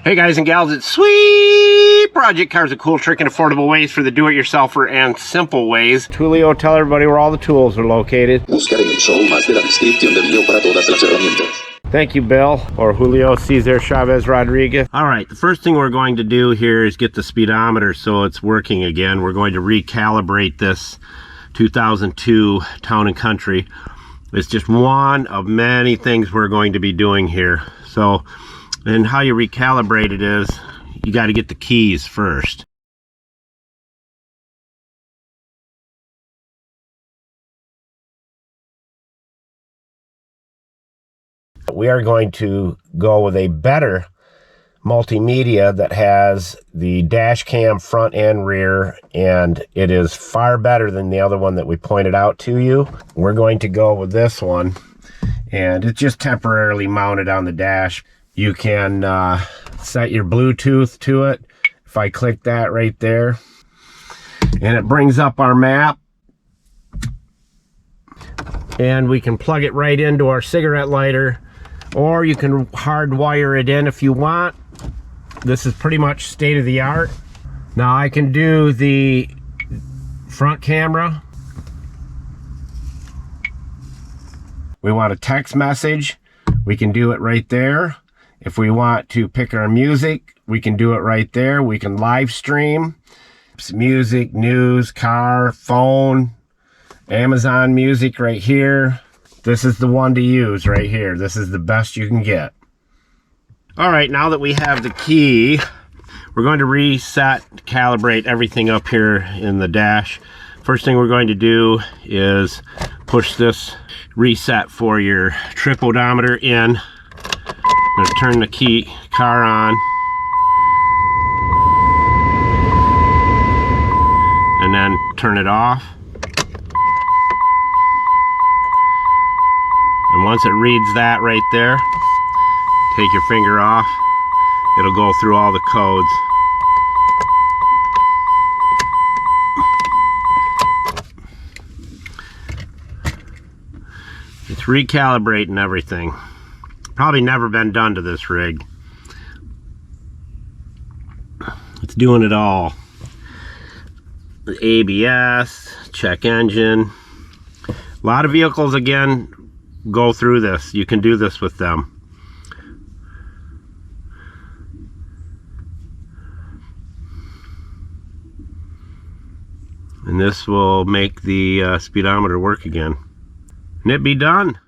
Hey guys and gals, it's Sweet Project Cars, a cool trick and affordable ways for the do-it-yourselfer and simple ways. Julio, tell everybody where all the tools are located. Buscar en el show más de la descripción del video para todas las herramientas. Thank you, Bill, or Julio Cesar Chavez Rodriguez. All right, the first thing we're going to do here is get the speedometer so it's working again. We're going to recalibrate this 2002 Town & Country. It's just one of many things we're going to be doing here. So, and how you recalibrate it is, you got to get the keys first. We are going to go with a better multimedia that has the dash cam front and rear, and it is far better than the other one that we pointed out to you. We're going to go with this one, and it's just temporarily mounted on the dash. You can set your Bluetooth to it. If I click that right there, and it brings up our map, and we can plug it right into our cigarette lighter, or you can hardwire it in if you want. This is pretty much state of the art. Now I can do the front camera. We want a text message, we can do it right there. If we want to pick our music, we can do it right there. We can live stream music, news, car, phone, Amazon Music right here. This is the one to use right here. This is the best you can get. All right, now that we have the key, we're going to reset, calibrate everything up here in the dash. First thing we're going to do is push this reset for your trip odometer in. I'm going to turn the car on. And then turn it off. And once it reads that right there, take your finger off. It'll go through all the codes. It's recalibrating everything. Probably never been done to this rig. It's doing it all. The ABS, check engine. A lot of vehicles, again, go through this. You can do this with them. And this will make the speedometer work again. And it be done.